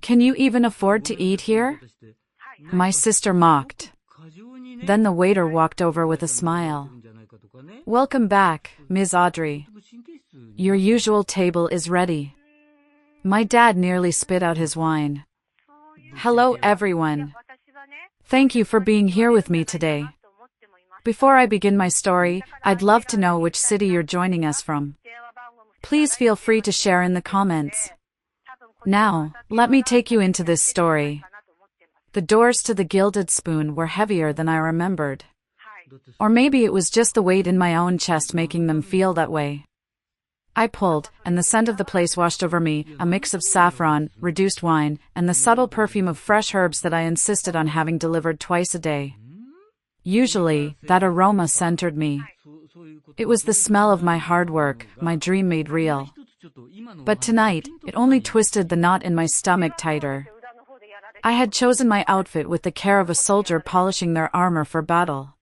Can you even afford to eat here? My sister mocked. Then the waiter walked over with a smile. Welcome back, Ms. Audrey. Your usual table is ready. My dad nearly spit out his wine. Hello, everyone. Thank you for being here with me today. Before I begin my story, I'd love to know which city you're joining us from. Please feel free to share in the comments. Now, let me take you into this story. The doors to the Gilded Spoon were heavier than I remembered. Or maybe it was just the weight in my own chest making them feel that way. I pulled, and the scent of the place washed over me, a mix of saffron, reduced wine, and the subtle perfume of fresh herbs that I insisted on having delivered twice a day. Usually, that aroma centered me. It was the smell of my hard work, my dream made real. But tonight, it only twisted the knot in my stomach tighter. I had chosen my outfit with the care of a soldier polishing their armor for battle.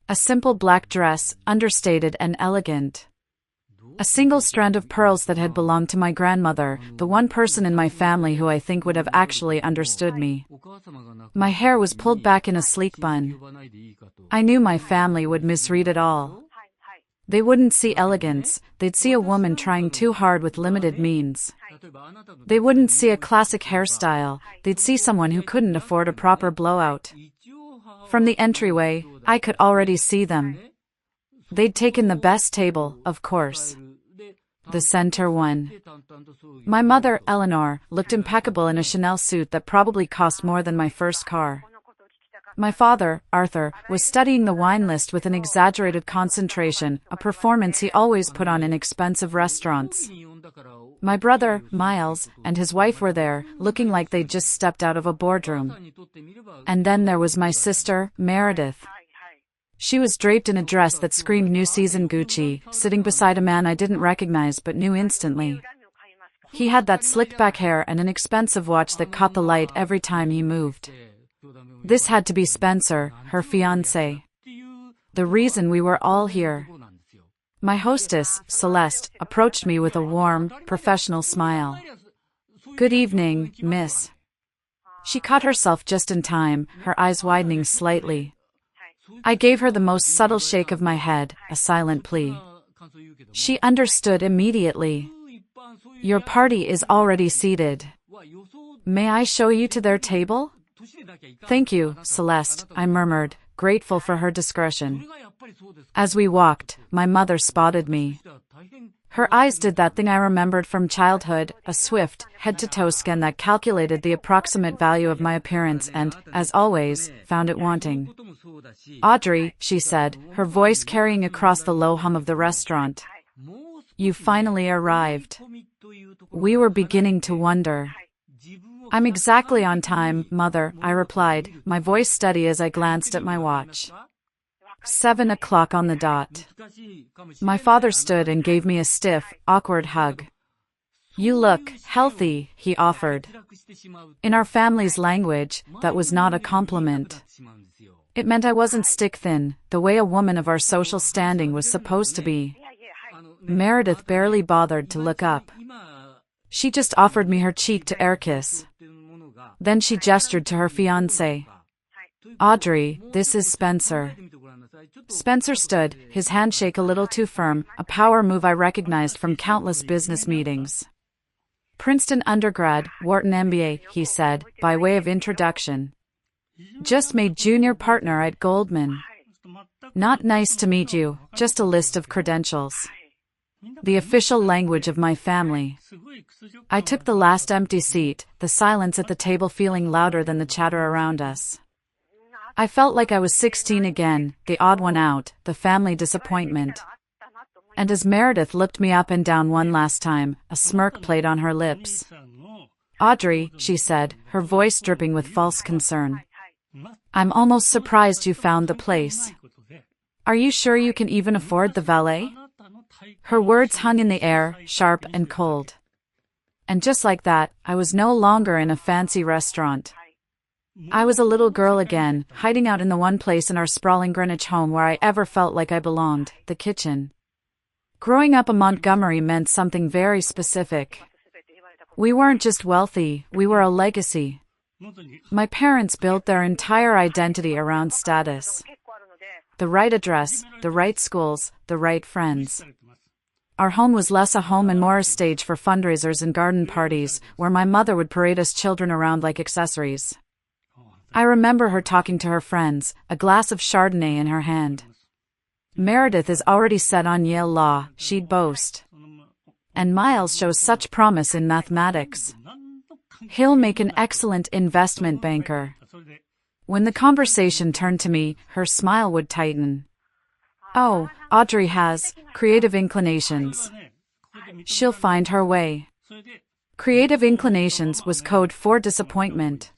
A simple black dress, understated and elegant. A single strand of pearls that had belonged to my grandmother, the one person in my family who I think would have actually understood me. My hair was pulled back in a sleek bun. I knew my family would misread it all. They wouldn't see elegance, they'd see a woman trying too hard with limited means. They wouldn't see a classic hairstyle, they'd see someone who couldn't afford a proper blowout. From the entryway, I could already see them. They'd taken the best table, of course. The center one. My mother, Eleanor, looked impeccable in a Chanel suit that probably cost more than my first car. My father, Arthur, was studying the wine list with an exaggerated concentration, a performance he always put on in expensive restaurants. My brother, Miles, and his wife were there, looking like they'd just stepped out of a boardroom. And then there was my sister, Meredith. She was draped in a dress that screamed New Season Gucci, sitting beside a man I didn't recognize but knew instantly. He had that slicked back hair and an expensive watch that caught the light every time he moved. This had to be Spencer, her fiancé. The reason we were all here. My hostess, Celeste, approached me with a warm, professional smile. Good evening, miss. She caught herself just in time, her eyes widening slightly. I gave her the most subtle shake of my head, a silent plea. She understood immediately. Your party is already seated. May I show you to their table? Thank you, Celeste, I murmured, grateful for her discretion. As we walked, my mother spotted me. Her eyes did that thing I remembered from childhood, a swift, head-to-toe scan that calculated the approximate value of my appearance and, as always, found it wanting. Audrey, she said, her voice carrying across the low hum of the restaurant. You finally arrived. We were beginning to wonder. I'm exactly on time, Mother, I replied, my voice steady as I glanced at my watch. 7 o'clock on the dot. My father stood and gave me a stiff, awkward hug. You look healthy, he offered. In our family's language, that was not a compliment. It meant I wasn't stick-thin, the way a woman of our social standing was supposed to be. Meredith barely bothered to look up. She just offered me her cheek to air kiss. Then she gestured to her fiancé. Audrey, this is Spencer. Spencer stood, his handshake a little too firm, a power move I recognized from countless business meetings. Princeton undergrad, Wharton MBA, he said, by way of introduction. Just made junior partner at Goldman. Not nice to meet you, just a list of credentials. The official language of my family. I took the last empty seat, the silence at the table feeling louder than the chatter around us. I felt like I was 16 again, the odd one out, the family disappointment. And as Meredith looked me up and down one last time, a smirk played on her lips. Audrey, she said, her voice dripping with false concern. I'm almost surprised you found the place. Are you sure you can even afford the valet? Her words hung in the air, sharp and cold. And just like that, I was no longer in a fancy restaurant. I was a little girl again, hiding out in the one place in our sprawling Greenwich home where I ever felt like I belonged, the kitchen. Growing up in Montgomery meant something very specific. We weren't just wealthy, we were a legacy. My parents built their entire identity around status. The right address, the right schools, the right friends. Our home was less a home and more a stage for fundraisers and garden parties, where my mother would parade us children around like accessories. I remember her talking to her friends, a glass of Chardonnay in her hand. Meredith is already set on Yale Law, she'd boast. And Miles shows such promise in mathematics. He'll make an excellent investment banker. When the conversation turned to me, her smile would tighten. Oh, Audrey has creative inclinations. She'll find her way. Creative inclinations was code for disappointment.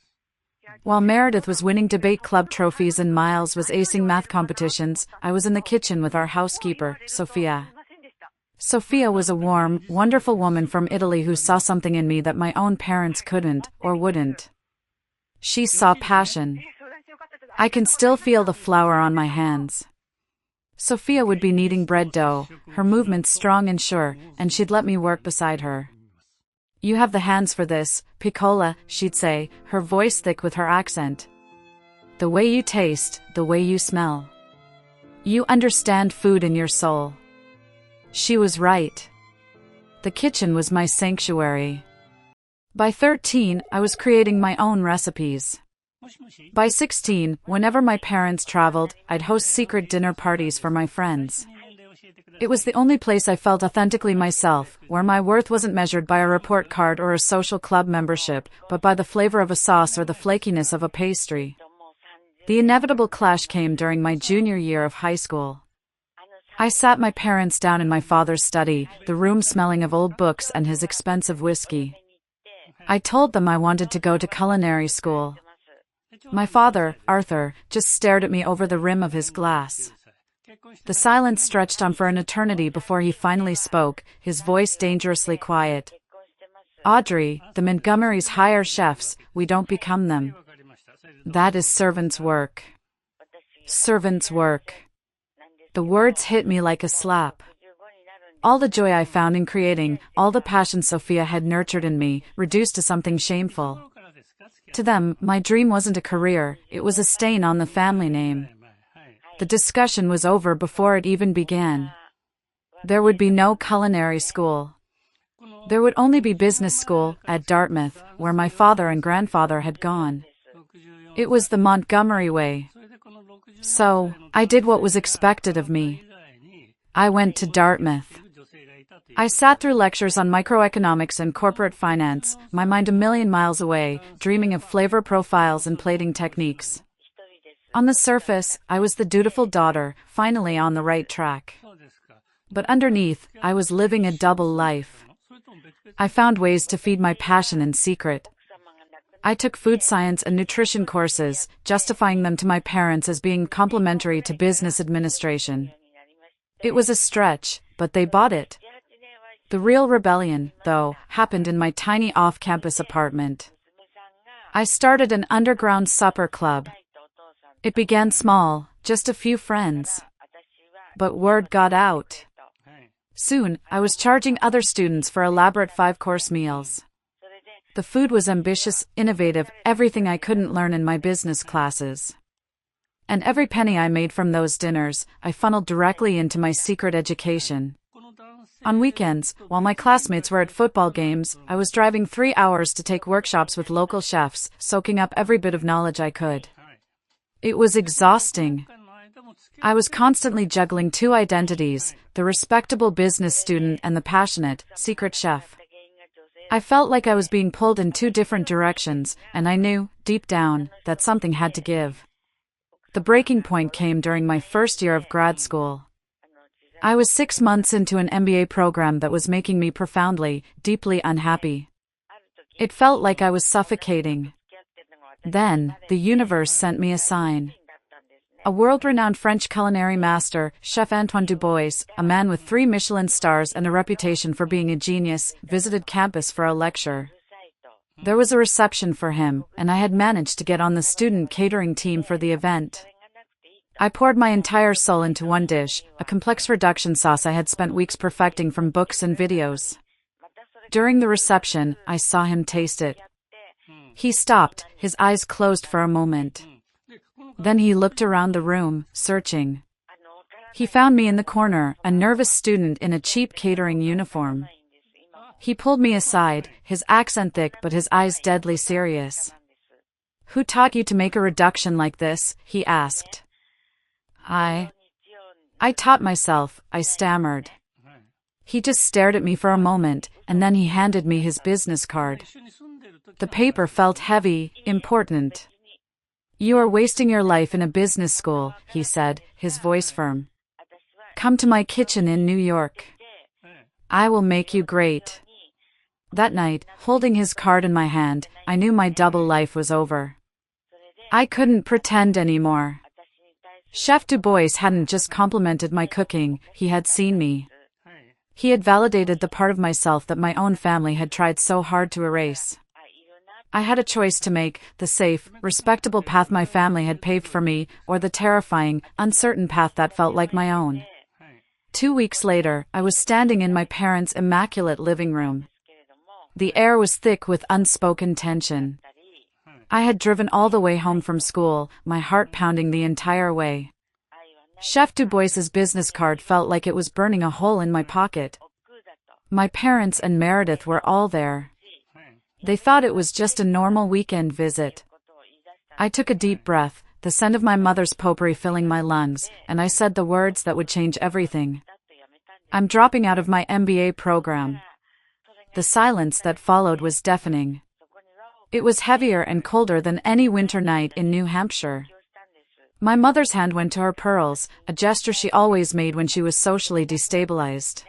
While Meredith was winning debate club trophies and Miles was acing math competitions, I was in the kitchen with our housekeeper, Sophia. Sophia was a warm, wonderful woman from Italy who saw something in me that my own parents couldn't, or wouldn't. She saw passion. I can still feel the flour on my hands. Sophia would be kneading bread dough, her movements strong and sure, and she'd let me work beside her. You have the hands for this, Piccola, she'd say, her voice thick with her accent. The way you taste, the way you smell. You understand food in your soul. She was right. The kitchen was my sanctuary. By 13, I was creating my own recipes. By 16, whenever my parents traveled, I'd host secret dinner parties for my friends. It was the only place I felt authentically myself, where my worth wasn't measured by a report card or a social club membership, but by the flavor of a sauce or the flakiness of a pastry. The inevitable clash came during my junior year of high school. I sat my parents down in my father's study, the room smelling of old books and his expensive whiskey. I told them I wanted to go to culinary school. My father, Arthur, just stared at me over the rim of his glass. The silence stretched on for an eternity before he finally spoke, his voice dangerously quiet. Audrey, the Montgomerys hire chefs, we don't become them. That is servant's work. Servant's work. The words hit me like a slap. All the joy I found in creating, all the passion Sophia had nurtured in me, reduced to something shameful. To them, my dream wasn't a career, it was a stain on the family name. The discussion was over before it even began. There would be no culinary school. There would only be business school, at Dartmouth, where my father and grandfather had gone. It was the Montgomery way. So, I did what was expected of me. I went to Dartmouth. I sat through lectures on microeconomics and corporate finance, my mind a million miles away, dreaming of flavor profiles and plating techniques. On the surface, I was the dutiful daughter, finally on the right track. But underneath, I was living a double life. I found ways to feed my passion in secret. I took food science and nutrition courses, justifying them to my parents as being complementary to business administration. It was a stretch, but they bought it. The real rebellion, though, happened in my tiny off-campus apartment. I started an underground supper club. It began small, just a few friends. But word got out. Soon, I was charging other students for elaborate 5-course meals. The food was ambitious, innovative, everything I couldn't learn in my business classes. And every penny I made from those dinners, I funneled directly into my secret education. On weekends, while my classmates were at football games, I was driving 3 hours to take workshops with local chefs, soaking up every bit of knowledge I could. It was exhausting. I was constantly juggling 2 identities, the respectable business student and the passionate, secret chef. I felt like I was being pulled in 2 different directions, and I knew, deep down, that something had to give. The breaking point came during my first year of grad school. I was 6 months into an MBA program that was making me profoundly, deeply unhappy. It felt like I was suffocating. Then, the universe sent me a sign. A world-renowned French culinary master, Chef Antoine Dubois, a man with 3 Michelin stars and a reputation for being a genius, visited campus for a lecture. There was a reception for him, and I had managed to get on the student catering team for the event. I poured my entire soul into one dish, a complex reduction sauce I had spent weeks perfecting from books and videos. During the reception, I saw him taste it. He stopped, his eyes closed for a moment. Then he looked around the room, searching. He found me in the corner, a nervous student in a cheap catering uniform. He pulled me aside, his accent thick but his eyes deadly serious. "Who taught you to make a reduction like this?" he asked. I taught myself," I stammered. He just stared at me for a moment, and then he handed me his business card. The paper felt heavy, important. "You are wasting your life in a business school," he said, his voice firm. "Come to my kitchen in New York. I will make you great." That night, holding his card in my hand, I knew my double life was over. I couldn't pretend anymore. Chef Du Bois hadn't just complimented my cooking, he had seen me. He had validated the part of myself that my own family had tried so hard to erase. I had a choice to make: the safe, respectable path my family had paved for me, or the terrifying, uncertain path that felt like my own. 2 weeks later, I was standing in my parents' immaculate living room. The air was thick with unspoken tension. I had driven all the way home from school, my heart pounding the entire way. Chef Du Bois's business card felt like it was burning a hole in my pocket. My parents and Meredith were all there. They thought it was just a normal weekend visit. I took a deep breath, the scent of my mother's potpourri filling my lungs, and I said the words that would change everything. "I'm dropping out of my MBA program." The silence that followed was deafening. It was heavier and colder than any winter night in New Hampshire. My mother's hand went to her pearls, a gesture she always made when she was socially destabilized.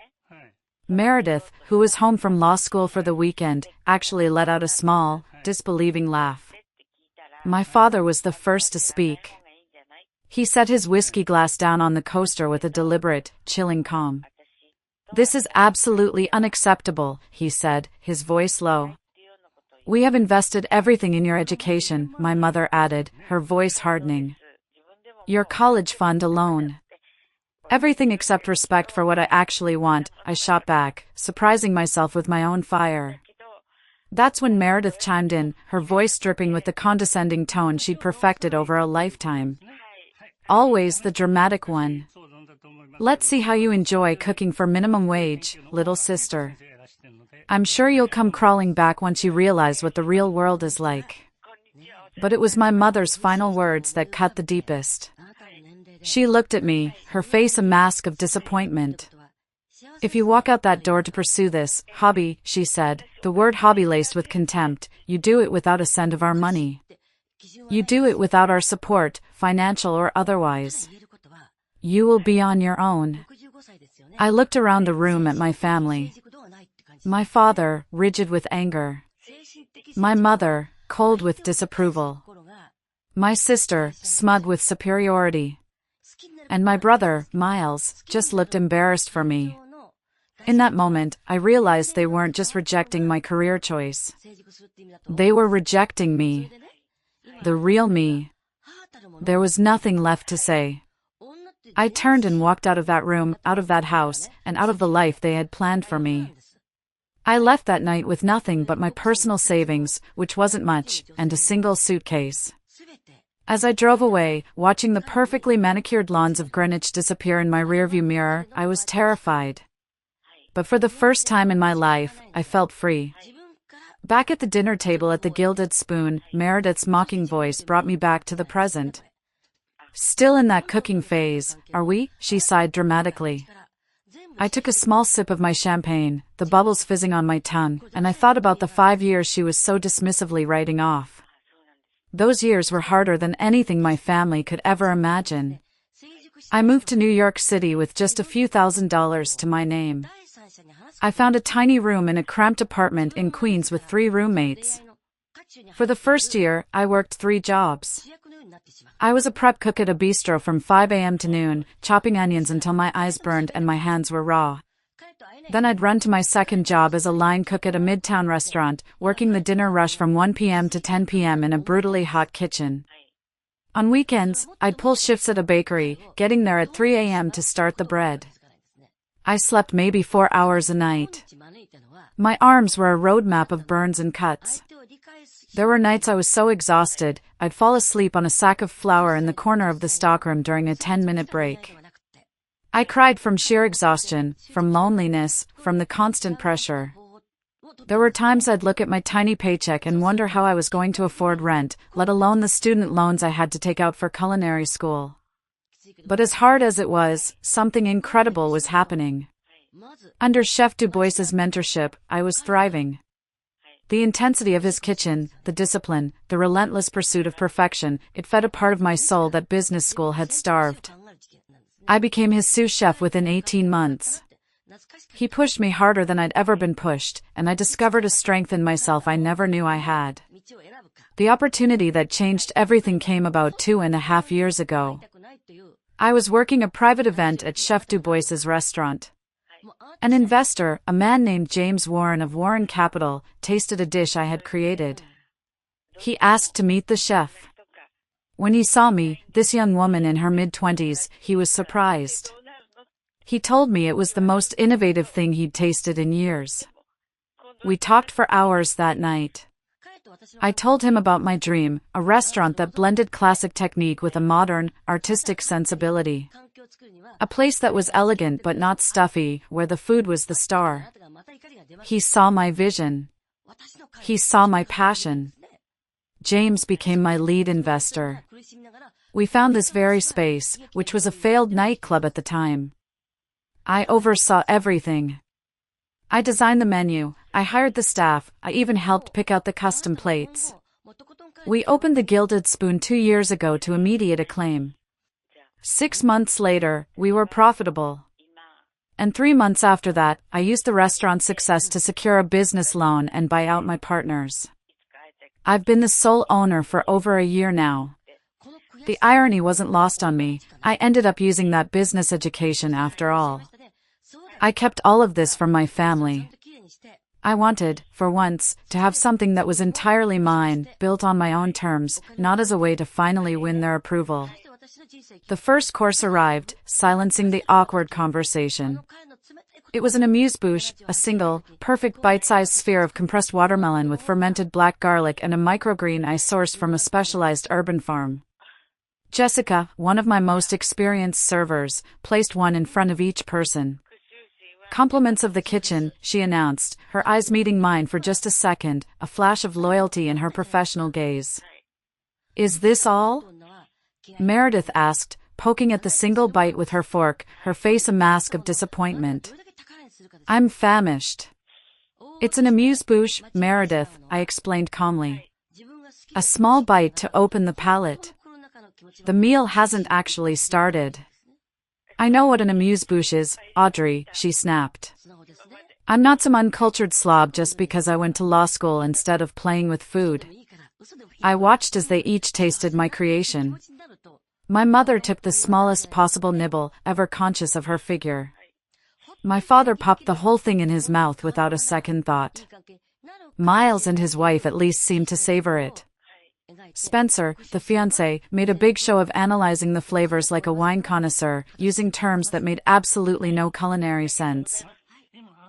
Meredith, who was home from law school for the weekend, actually let out a small, disbelieving laugh. My father was the first to speak. He set his whiskey glass down on the coaster with a deliberate, chilling calm. "This is absolutely unacceptable," he said, his voice low. "We have invested everything in your education," my mother added, her voice hardening. "Your college fund alone." "Everything except respect for what I actually want," I shot back, surprising myself with my own fire. That's when Meredith chimed in, her voice dripping with the condescending tone she'd perfected over a lifetime. Always the dramatic one. "Let's see how you enjoy cooking for minimum wage, little sister. I'm sure you'll come crawling back once you realize what the real world is like." But it was my mother's final words that cut the deepest. She looked at me, her face a mask of disappointment. "If you walk out that door to pursue this hobby," she said, the word hobby laced with contempt, "you do it without a cent of our money. You do it without our support, financial or otherwise. You will be on your own." I looked around the room at my family. My father, rigid with anger. My mother, cold with disapproval. My sister, smug with superiority. And my brother, Miles, just looked embarrassed for me. In that moment, I realized they weren't just rejecting my career choice. They were rejecting me. The real me. There was nothing left to say. I turned and walked out of that room, out of that house, and out of the life they had planned for me. I left that night with nothing but my personal savings, which wasn't much, and a single suitcase. As I drove away, watching the perfectly manicured lawns of Greenwich disappear in my rearview mirror, I was terrified. But for the first time in my life, I felt free. Back at the dinner table at the Gilded Spoon, Meredith's mocking voice brought me back to the present. "Still in that cooking phase, are we?" she sighed dramatically. I took a small sip of my champagne, the bubbles fizzing on my tongue, and I thought about the 5 years she was so dismissively writing off. Those years were harder than anything my family could ever imagine. I moved to New York City with just a few $1,000s to my name. I found a tiny room in a cramped apartment in Queens with 3 roommates. For the first year, I worked 3 jobs. I was a prep cook at a bistro from 5 a.m. to noon, chopping onions until my eyes burned and my hands were raw. Then I'd run to my second job as a line cook at a midtown restaurant, working the dinner rush from 1 p.m. to 10 p.m. in a brutally hot kitchen. On weekends, I'd pull shifts at a bakery, getting there at 3 a.m. to start the bread. I slept maybe 4 hours a night. My arms were a roadmap of burns and cuts. There were nights I was so exhausted, I'd fall asleep on a sack of flour in the corner of the stockroom during a 10-minute break. I cried from sheer exhaustion, from loneliness, from the constant pressure. There were times I'd look at my tiny paycheck and wonder how I was going to afford rent, let alone the student loans I had to take out for culinary school. But as hard as it was, something incredible was happening. Under Chef Du Bois's mentorship, I was thriving. The intensity of his kitchen, the discipline, the relentless pursuit of perfection, it fed a part of my soul that business school had starved. I became his sous chef within 18 months. He pushed me harder than I'd ever been pushed, and I discovered a strength in myself I never knew I had. The opportunity that changed everything came about 2.5 years ago. I was working a private event at Chef Du Bois's restaurant. An investor, a man named James Warren of Warren Capital, tasted a dish I had created. He asked to meet the chef. When he saw me, this young woman in her mid-20s, he was surprised. He told me it was the most innovative thing he'd tasted in years. We talked for hours that night. I told him about my dream, a restaurant that blended classic technique with a modern, artistic sensibility. A place that was elegant but not stuffy, where the food was the star. He saw my vision. He saw my passion. James became my lead investor. We found this very space, which was a failed nightclub at the time. I oversaw everything. I designed the menu, I hired the staff, I even helped pick out the custom plates. We opened the Gilded Spoon 2 years ago to immediate acclaim. 6 months later, we were profitable. And 3 months after that, I used the restaurant's success to secure a business loan and buy out my partners. I've been the sole owner for over a year now. The irony wasn't lost on me, I ended up using that business education after all. I kept all of this from my family. I wanted, for once, to have something that was entirely mine, built on my own terms, not as a way to finally win their approval. The first course arrived, silencing the awkward conversation. It was an amuse-bouche, a single, perfect bite-sized sphere of compressed watermelon with fermented black garlic and a microgreen I sourced from a specialized urban farm. Jessica, one of my most experienced servers, placed one in front of each person. Compliments of the kitchen, she announced, her eyes meeting mine for just a second, a flash of loyalty in her professional gaze. "Is this all?" Meredith asked, poking at the single bite with her fork, her face a mask of disappointment. "I'm famished." "It's an amuse-bouche, Meredith," I explained calmly. "A small bite to open the palate. The meal hasn't actually started." "I know what an amuse-bouche is, Audrey," she snapped. "I'm not some uncultured slob just because I went to law school instead of playing with food." I watched as they each tasted my creation. My mother took the smallest possible nibble, ever conscious of her figure. My father popped the whole thing in his mouth without a second thought. Miles and his wife at least seemed to savor it. Spencer, the fiancé, made a big show of analyzing the flavors like a wine connoisseur, using terms that made absolutely no culinary sense.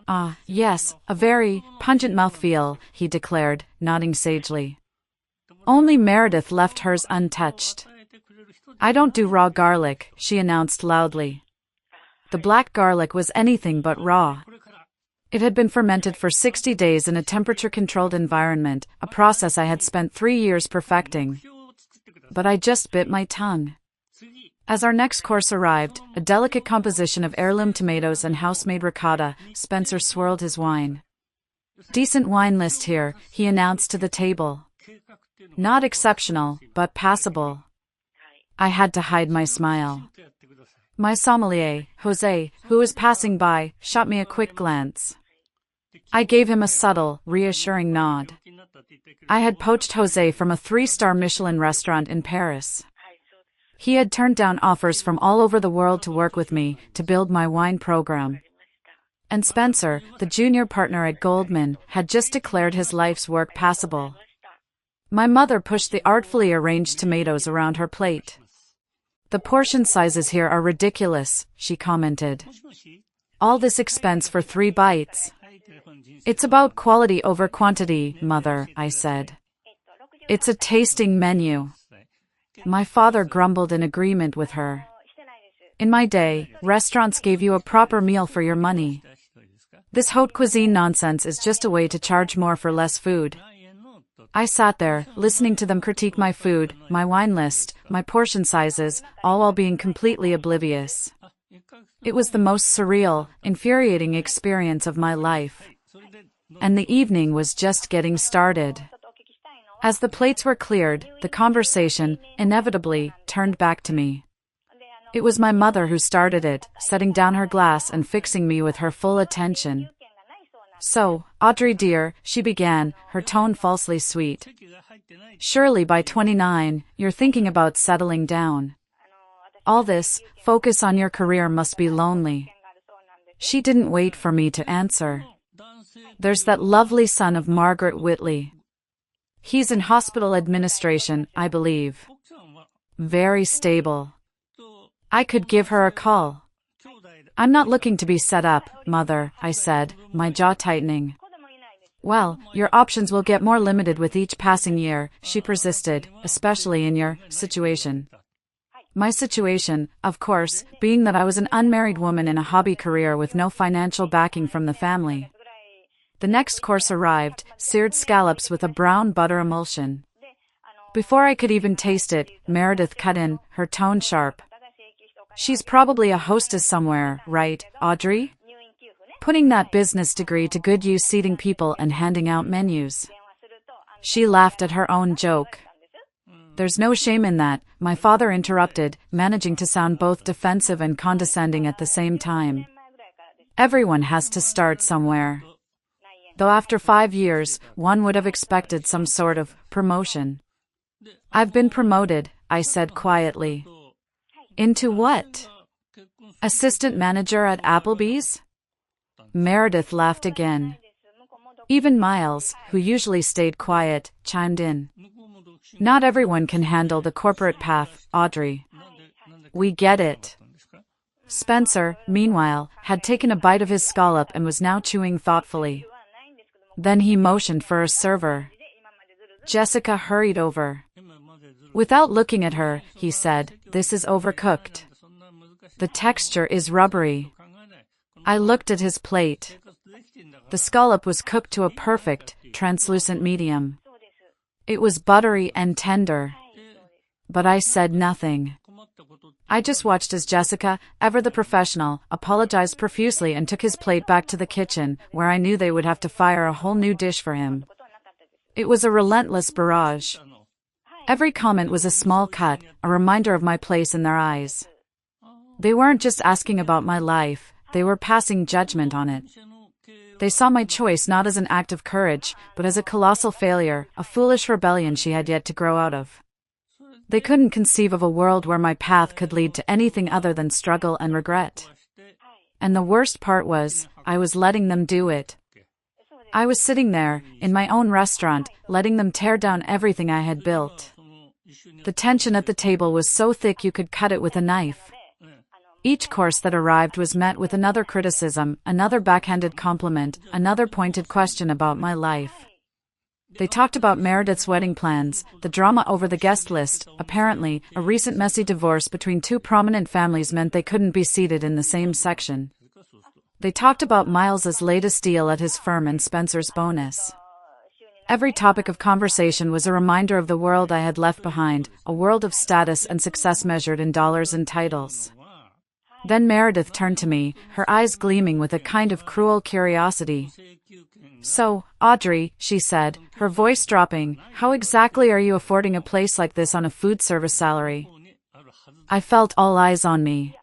"Ah, yes, a very pungent mouthfeel," he declared, nodding sagely. Only Meredith left hers untouched. "I don't do raw garlic," she announced loudly. The black garlic was anything but raw. It had been fermented for 60 days in a temperature-controlled environment, a process I had spent 3 years perfecting. But I just bit my tongue. As our next course arrived, a delicate composition of heirloom tomatoes and house-made ricotta, Spencer swirled his wine. "Decent wine list here," he announced to the table. "Not exceptional, but passable." I had to hide my smile. My sommelier, Jose, who was passing by, shot me a quick glance. I gave him a subtle, reassuring nod. I had poached Jose from a 3-star Michelin restaurant in Paris. He had turned down offers from all over the world to work with me, to build my wine program. And Spencer, the junior partner at Goldman, had just declared his life's work passable. My mother pushed the artfully arranged tomatoes around her plate. "The portion sizes here are ridiculous," she commented. All this expense for 3 bites. It's about quality over quantity, mother, I said. It's a tasting menu. My father grumbled in agreement with her. In my day, restaurants gave you a proper meal for your money. This haute cuisine nonsense is just a way to charge more for less food. I sat there, listening to them critique my food, my wine list, my portion sizes, all while being completely oblivious. It was the most surreal, infuriating experience of my life. And the evening was just getting started. As the plates were cleared, the conversation, inevitably, turned back to me. It was my mother who started it, setting down her glass and fixing me with her full attention. So, Audrey dear, she began, her tone falsely sweet. Surely by 29, you're thinking about settling down. All this, focus on your career must be lonely. She didn't wait for me to answer. There's that lovely son of Margaret Whitley. He's in hospital administration, I believe. Very stable. I could give her a call. I'm not looking to be set up, mother, I said, my jaw tightening. Well, your options will get more limited with each passing year, she persisted, especially in your situation. My situation, of course, being that I was an unmarried woman in a hobby career with no financial backing from the family. The next course arrived, seared scallops with a brown butter emulsion. Before I could even taste it, Meredith cut in, her tone sharp. She's probably a hostess somewhere, right, Audrey? Putting that business degree to good use seating people and handing out menus. She laughed at her own joke. There's no shame in that, my father interrupted, managing to sound both defensive and condescending at the same time. Everyone has to start somewhere. Though after 5 years, one would have expected some sort of promotion. I've been promoted, I said quietly. Into what? Assistant manager at Applebee's? Meredith laughed again. Even Miles, who usually stayed quiet, chimed in. Not everyone can handle the corporate path, Audrey. We get it. Spencer, meanwhile, had taken a bite of his scallop and was now chewing thoughtfully. Then he motioned for a server. Jessica hurried over. Without looking at her, he said, "This is overcooked. The texture is rubbery." I looked at his plate. The scallop was cooked to a perfect, translucent medium. It was buttery and tender. But I said nothing. I just watched as Jessica, ever the professional, apologized profusely and took his plate back to the kitchen, where I knew they would have to fire a whole new dish for him. It was a relentless barrage. Every comment was a small cut, a reminder of my place in their eyes. They weren't just asking about my life, they were passing judgment on it. They saw my choice not as an act of courage, but as a colossal failure, a foolish rebellion she had yet to grow out of. They couldn't conceive of a world where my path could lead to anything other than struggle and regret. And the worst part was, I was letting them do it. I was sitting there, in my own restaurant, letting them tear down everything I had built. The tension at the table was so thick you could cut it with a knife. Each course that arrived was met with another criticism, another backhanded compliment, another pointed question about my life. They talked about Meredith's wedding plans, the drama over the guest list. Apparently, a recent messy divorce between two prominent families meant they couldn't be seated in the same section. They talked about Miles's latest deal at his firm and Spencer's bonus. Every topic of conversation was a reminder of the world I had left behind, a world of status and success measured in dollars and titles. Then Meredith turned to me, her eyes gleaming with a kind of cruel curiosity. "So, Audrey," she said, her voice dropping, "how exactly are you affording a place like this on a food service salary?" I felt all eyes on me.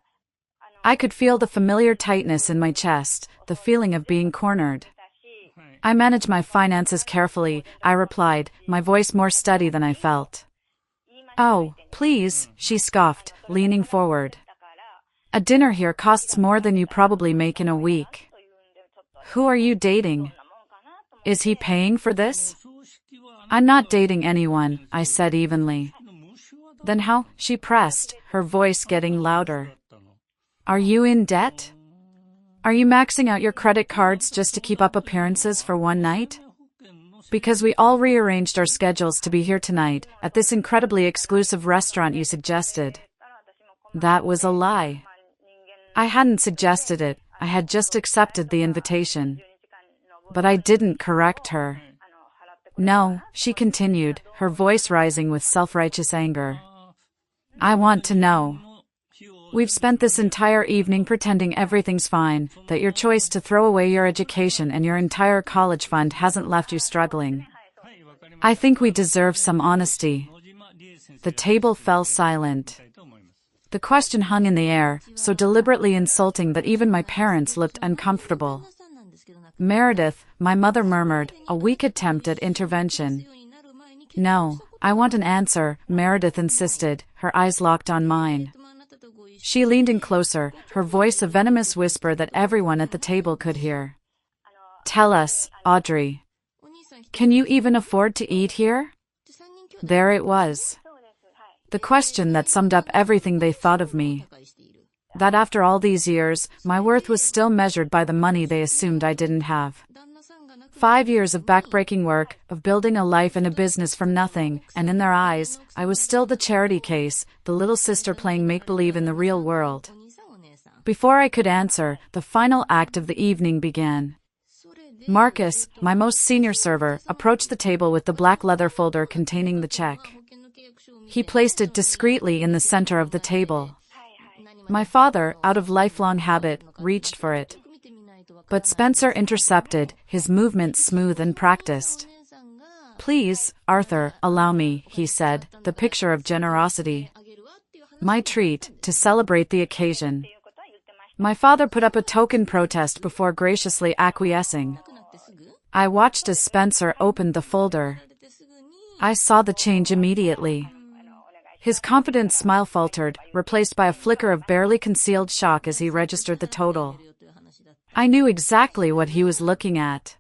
I could feel the familiar tightness in my chest, the feeling of being cornered. "I manage my finances carefully," I replied, my voice more steady than I felt. "Oh, please," she scoffed, leaning forward. "A dinner here costs more than you probably make in a week. Who are you dating? Is he paying for this?" "I'm not dating anyone," I said evenly. "Then how?" she pressed, her voice getting louder. "Are you in debt?" Are you maxing out your credit cards just to keep up appearances for one night? Because we all rearranged our schedules to be here tonight, at this incredibly exclusive restaurant you suggested. That was a lie. I hadn't suggested it, I had just accepted the invitation. But I didn't correct her. No, she continued, her voice rising with self-righteous anger. I want to know. We've spent this entire evening pretending everything's fine, that your choice to throw away your education and your entire college fund hasn't left you struggling. I think we deserve some honesty. The table fell silent. The question hung in the air, so deliberately insulting that even my parents looked uncomfortable. Meredith, my mother murmured, a weak attempt at intervention. No, I want an answer, Meredith insisted, her eyes locked on mine. She leaned in closer, her voice a venomous whisper that everyone at the table could hear. Tell us, Audrey. Can you even afford to eat here? There it was. The question that summed up everything they thought of me. That after all these years, my worth was still measured by the money they assumed I didn't have. 5 years of backbreaking work, of building a life and a business from nothing, and in their eyes, I was still the charity case, the little sister playing make-believe in the real world. Before I could answer, the final act of the evening began. Marcus, my most senior server, approached the table with the black leather folder containing the check. He placed it discreetly in the center of the table. My father, out of lifelong habit, reached for it. But Spencer intercepted, his movements smooth and practiced. Please, Arthur, allow me, he said, the picture of generosity. My treat, to celebrate the occasion. My father put up a token protest before graciously acquiescing. I watched as Spencer opened the folder. I saw the change immediately. His confident smile faltered, replaced by a flicker of barely concealed shock as he registered the total. I knew exactly what he was looking at.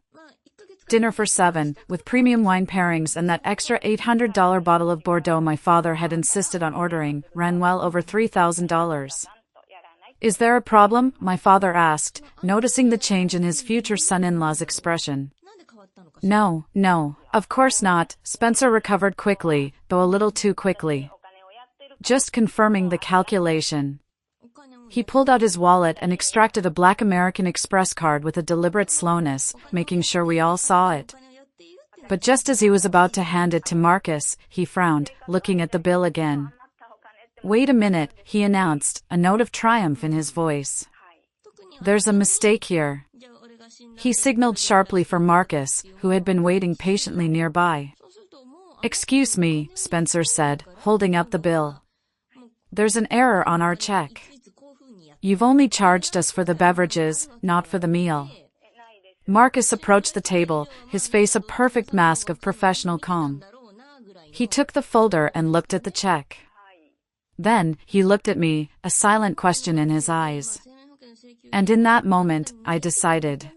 Dinner for 7, with premium wine pairings and that extra $800 bottle of Bordeaux my father had insisted on ordering, ran well over $3,000. Is there a problem? My father asked, noticing the change in his future son-in-law's expression. No, of course not, Spencer recovered quickly, though a little too quickly. Just confirming the calculation. He pulled out his wallet and extracted a black American Express card with a deliberate slowness, making sure we all saw it. But just as he was about to hand it to Marcus, he frowned, looking at the bill again. Wait a minute, he announced, a note of triumph in his voice. There's a mistake here. He signaled sharply for Marcus, who had been waiting patiently nearby. Excuse me, Spencer said, holding up the bill. There's an error on our check. You've only charged us for the beverages, not for the meal. Marcus approached the table, his face a perfect mask of professional calm. He took the folder and looked at the check. Then, he looked at me, a silent question in his eyes. And in that moment, I decided.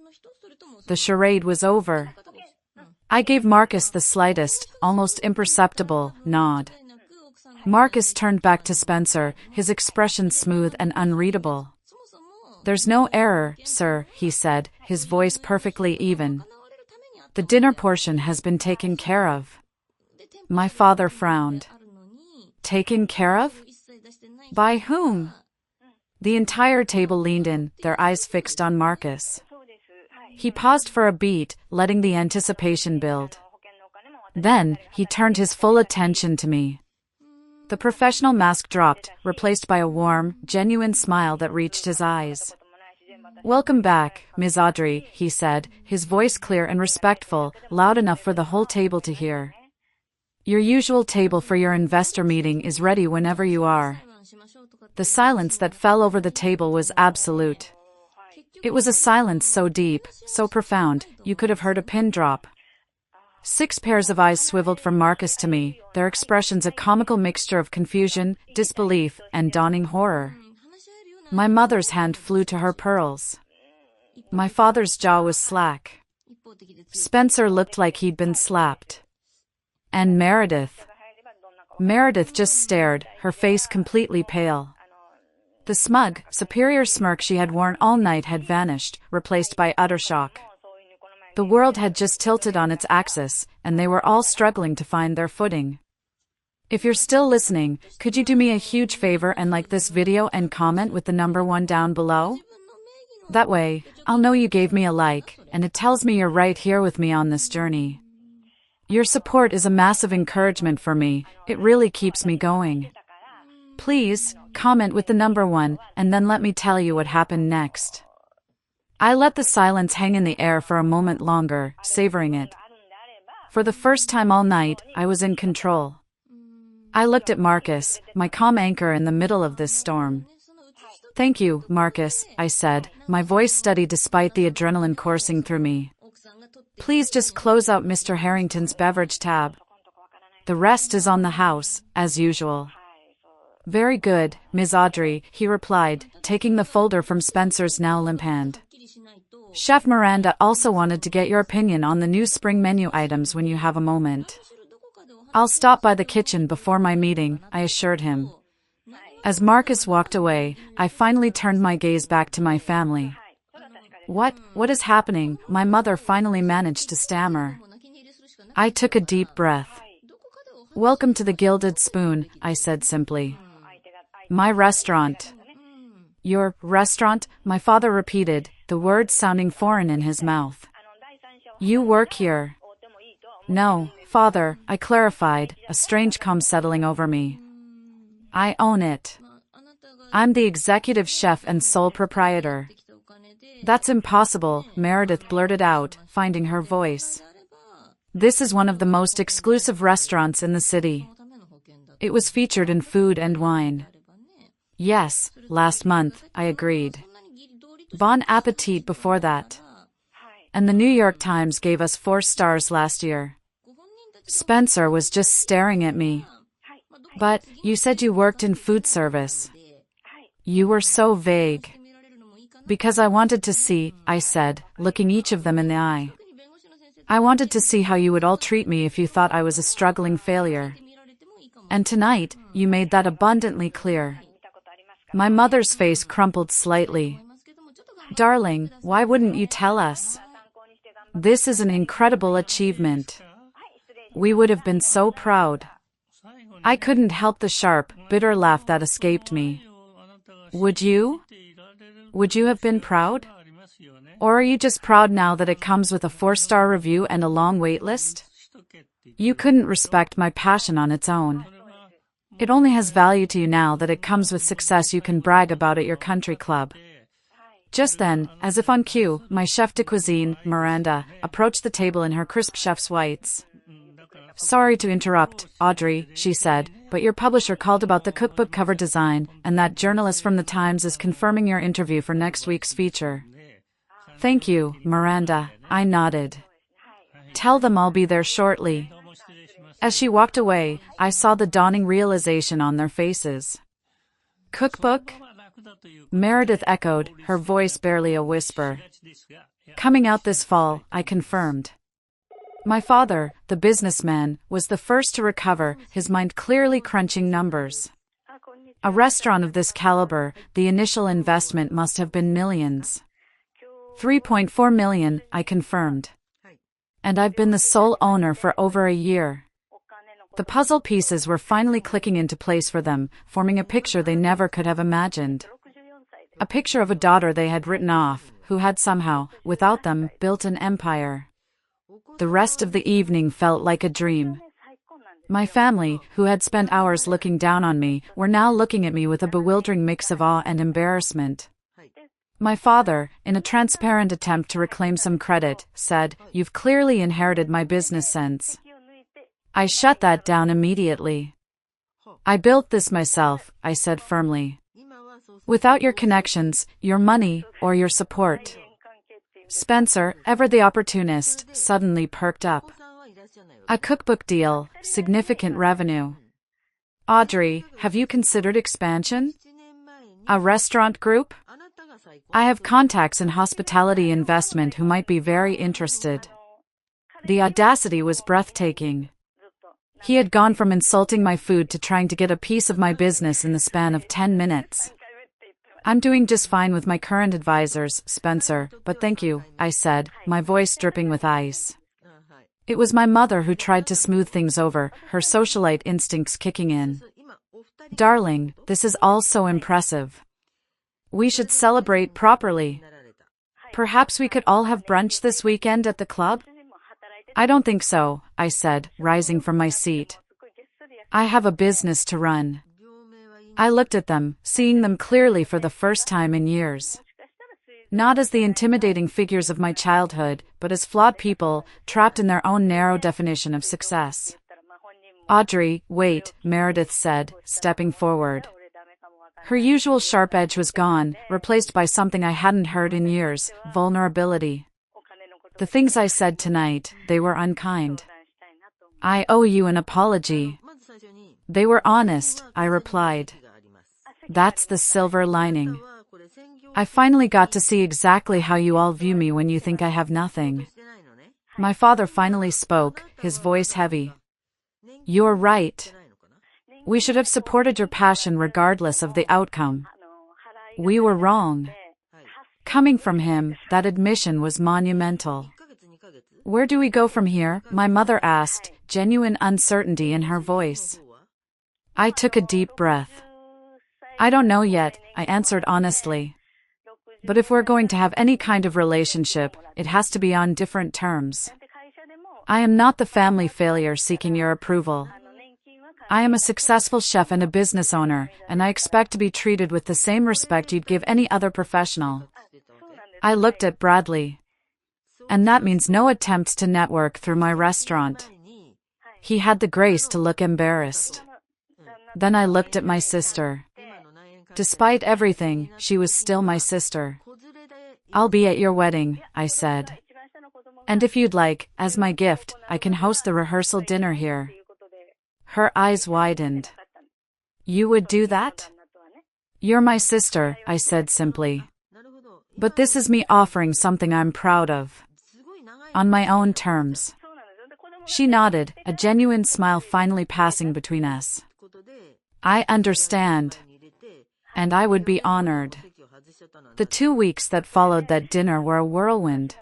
The charade was over. I gave Marcus the slightest, almost imperceptible, nod. Marcus turned back to Spencer, his expression smooth and unreadable. There's no error, sir, he said, his voice perfectly even. The dinner portion has been taken care of. My father frowned. Taken care of? By whom? The entire table leaned in, their eyes fixed on Marcus. He paused for a beat, letting the anticipation build. Then, he turned his full attention to me. The professional mask dropped, replaced by a warm, genuine smile that reached his eyes. Welcome back, Ms. Audrey, he said, his voice clear and respectful, loud enough for the whole table to hear. Your usual table for your investor meeting is ready whenever you are. The silence that fell over the table was absolute. It was a silence so deep, so profound, you could have heard a pin drop. 6 pairs of eyes swiveled from Marcus to me, their expressions a comical mixture of confusion, disbelief, and dawning horror. My mother's hand flew to her pearls. My father's jaw was slack. Spencer looked like he'd been slapped. And Meredith. Meredith just stared, her face completely pale. The smug, superior smirk she had worn all night had vanished, replaced by utter shock. The world had just tilted on its axis, and they were all struggling to find their footing. If you're still listening, could you do me a huge favor and like this video and comment with the number 1 down below? That way, I'll know you gave me a like, and it tells me you're right here with me on this journey. Your support is a massive encouragement for me, it really keeps me going. Please, comment with the number 1, and then let me tell you what happened next. I let the silence hang in the air for a moment longer, savoring it. For the first time all night, I was in control. I looked at Marcus, my calm anchor in the middle of this storm. Thank you, Marcus, I said, my voice steady despite the adrenaline coursing through me. Please just close out Mr. Harrington's beverage tab. The rest is on the house, as usual. Very good, Ms. Audrey, he replied, taking the folder from Spencer's now limp hand. Chef Miranda also wanted to get your opinion on the new spring menu items when you have a moment. I'll stop by the kitchen before my meeting, I assured him. As Marcus walked away, I finally turned my gaze back to my family. What is happening? My mother finally managed to stammer. I took a deep breath. Welcome to the Gilded Spoon, I said simply. My restaurant. Your restaurant? My father repeated, the words sounding foreign in his mouth. You work here. No, father, I clarified, a strange calm settling over me. I own it. I'm the executive chef and sole proprietor. That's impossible, Meredith blurted out, finding her voice. This is one of the most exclusive restaurants in the city. It was featured in Food and Wine. Yes, last month, I agreed. Bon Appetit before that. And the New York Times gave us 4 stars last year. Spencer was just staring at me. But, you said you worked in food service. You were so vague. Because I wanted to see, I said, looking each of them in the eye. I wanted to see how you would all treat me if you thought I was a struggling failure. And tonight, you made that abundantly clear. My mother's face crumpled slightly. Darling, why wouldn't you tell us? This is an incredible achievement. We would have been so proud. I couldn't help the sharp, bitter laugh that escaped me. Would you? Would you have been proud? Or are you just proud now that it comes with a 4-star review and a long wait list? You couldn't respect my passion on its own. It only has value to you now that it comes with success you can brag about at your country club. Just then, as if on cue, my chef de cuisine, Miranda, approached the table in her crisp chef's whites. Sorry to interrupt, Audrey, she said, but your publisher called about the cookbook cover design, and that journalist from the Times is confirming your interview for next week's feature. Thank you, Miranda, I nodded. Tell them I'll be there shortly. As she walked away, I saw the dawning realization on their faces. Cookbook? Meredith echoed, her voice barely a whisper. Coming out this fall, I confirmed. My father, the businessman, was the first to recover, his mind clearly crunching numbers. A restaurant of this caliber, the initial investment must have been millions. 3.4 million, I confirmed. And I've been the sole owner for over a year. The puzzle pieces were finally clicking into place for them, forming a picture they never could have imagined. A picture of a daughter they had written off, who had somehow, without them, built an empire. The rest of the evening felt like a dream. My family, who had spent hours looking down on me, were now looking at me with a bewildering mix of awe and embarrassment. My father, in a transparent attempt to reclaim some credit, said, "You've clearly inherited my business sense." I shut that down immediately. I built this myself, I said firmly. Without your connections, your money, or your support. Spencer, ever the opportunist, suddenly perked up. A cookbook deal, significant revenue. Audrey, have you considered expansion? A restaurant group? I have contacts in hospitality investment who might be very interested. The audacity was breathtaking. He had gone from insulting my food to trying to get a piece of my business in the span of 10 minutes. I'm doing just fine with my current advisors, Spencer, but thank you, I said, my voice dripping with ice. It was my mother who tried to smooth things over, her socialite instincts kicking in. Darling, this is all so impressive. We should celebrate properly. Perhaps we could all have brunch this weekend at the club? I don't think so, I said, rising from my seat. I have a business to run. I looked at them, seeing them clearly for the first time in years. Not as the intimidating figures of my childhood, but as flawed people, trapped in their own narrow definition of success. Audrey, wait, Meredith said, stepping forward. Her usual sharp edge was gone, replaced by something I hadn't heard in years, vulnerability. The things I said tonight, they were unkind. I owe you an apology. They were honest, I replied. That's the silver lining. I finally got to see exactly how you all view me when you think I have nothing. My father finally spoke, his voice heavy. You're right. We should have supported your passion regardless of the outcome. We were wrong. Coming from him, that admission was monumental. Where do we go from here? My mother asked, genuine uncertainty in her voice. I took a deep breath. I don't know yet, I answered honestly. But if we're going to have any kind of relationship, it has to be on different terms. I am not the family failure seeking your approval. I am a successful chef and a business owner, and I expect to be treated with the same respect you'd give any other professional. I looked at Bradley. And that means no attempts to network through my restaurant. He had the grace to look embarrassed. Then I looked at my sister. Despite everything, she was still my sister. I'll be at your wedding, I said. And if you'd like, as my gift, I can host the rehearsal dinner here. Her eyes widened. You would do that? You're my sister, I said simply. But this is me offering something I'm proud of. On my own terms. She nodded, a genuine smile finally passing between us. I understand. And I would be honored. The 2 weeks that followed that dinner were a whirlwind.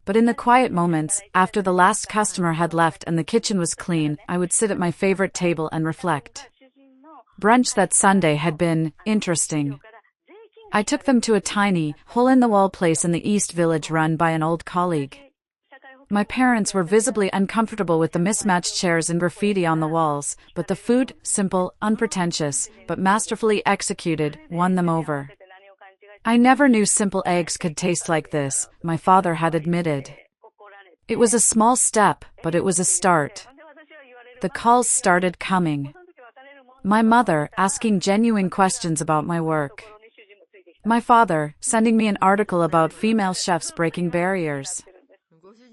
But in the quiet moments, after the last customer had left and the kitchen was clean, I would sit at my favorite table and reflect. Brunch that Sunday had been interesting. I took them to a tiny, hole-in-the-wall place in the East Village run by an old colleague. My parents were visibly uncomfortable with the mismatched chairs and graffiti on the walls, but the food, simple, unpretentious, but masterfully executed, won them over. I never knew simple eggs could taste like this, my father had admitted. It was a small step, but it was a start. The calls started coming. My mother, asking genuine questions about my work. My father, sending me an article about female chefs breaking barriers.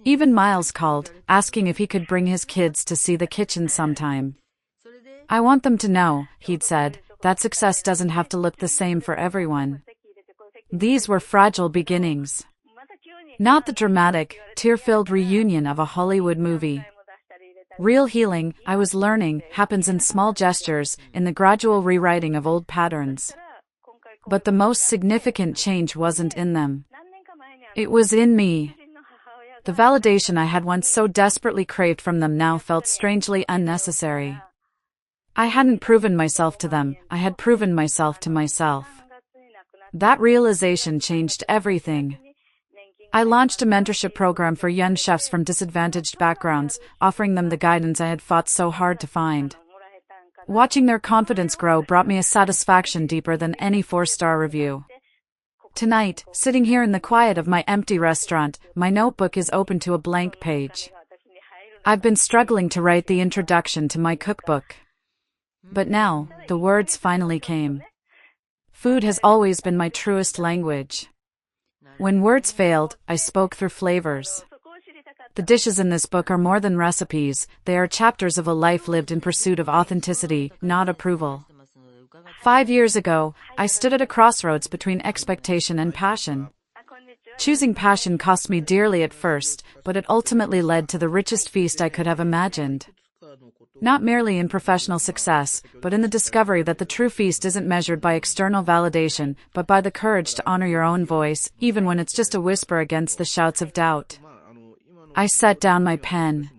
Even Miles called, asking if he could bring his kids to see the kitchen sometime. I want them to know, he'd said, that success doesn't have to look the same for everyone. These were fragile beginnings. Not the dramatic, tear-filled reunion of a Hollywood movie. Real healing, I was learning, happens in small gestures, in the gradual rewriting of old patterns. But the most significant change wasn't in them. It was in me. The validation I had once so desperately craved from them now felt strangely unnecessary. I hadn't proven myself to them, I had proven myself to myself. That realization changed everything. I launched a mentorship program for young chefs from disadvantaged backgrounds, offering them the guidance I had fought so hard to find. Watching their confidence grow brought me a satisfaction deeper than any 4-star review. Tonight, sitting here in the quiet of my empty restaurant, my notebook is open to a blank page. I've been struggling to write the introduction to my cookbook. But now, the words finally came. Food has always been my truest language. When words failed, I spoke through flavors. The dishes in this book are more than recipes, they are chapters of a life lived in pursuit of authenticity, not approval. 5 years ago, I stood at a crossroads between expectation and passion. Choosing passion cost me dearly at first, but it ultimately led to the richest feast I could have imagined. Not merely in professional success, but in the discovery that the true feast isn't measured by external validation, but by the courage to honor your own voice, even when it's just a whisper against the shouts of doubt. I set down my pen.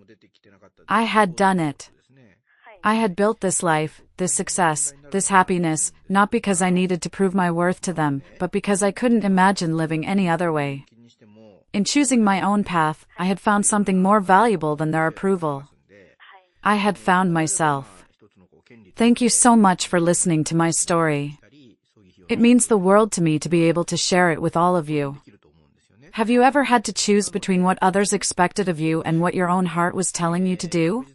I had done it. I had built this life, this success, this happiness, not because I needed to prove my worth to them, but because I couldn't imagine living any other way. In choosing my own path, I had found something more valuable than their approval. I had found myself. Thank you so much for listening to my story. It means the world to me to be able to share it with all of you. Have you ever had to choose between what others expected of you and what your own heart was telling you to do?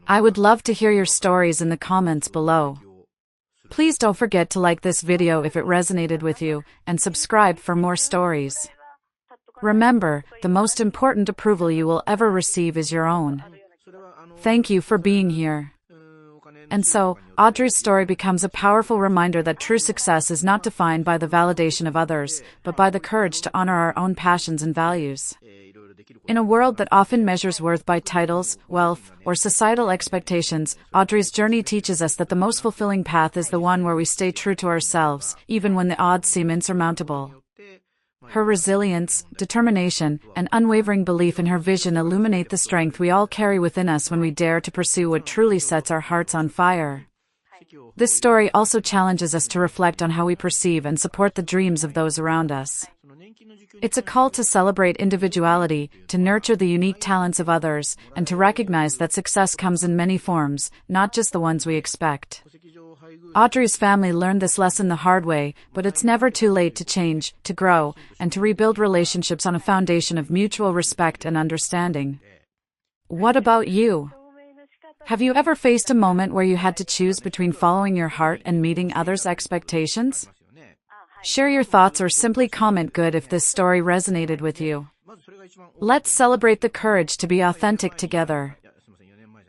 I would love to hear your stories in the comments below. Please don't forget to like this video if it resonated with you, and subscribe for more stories. Remember, the most important approval you will ever receive is your own. Thank you for being here. And so, Audrey's story becomes a powerful reminder that true success is not defined by the validation of others, but by the courage to honor our own passions and values. In a world that often measures worth by titles, wealth, or societal expectations, Audrey's journey teaches us that the most fulfilling path is the one where we stay true to ourselves, even when the odds seem insurmountable. Her resilience, determination, and unwavering belief in her vision illuminate the strength we all carry within us when we dare to pursue what truly sets our hearts on fire. This story also challenges us to reflect on how we perceive and support the dreams of those around us. It's a call to celebrate individuality, to nurture the unique talents of others, and to recognize that success comes in many forms, not just the ones we expect. Audrey's family learned this lesson the hard way, but it's never too late to change, to grow, and to rebuild relationships on a foundation of mutual respect and understanding. What about you? Have you ever faced a moment where you had to choose between following your heart and meeting others' expectations? Share your thoughts or simply comment good if this story resonated with you. Let's celebrate the courage to be authentic together.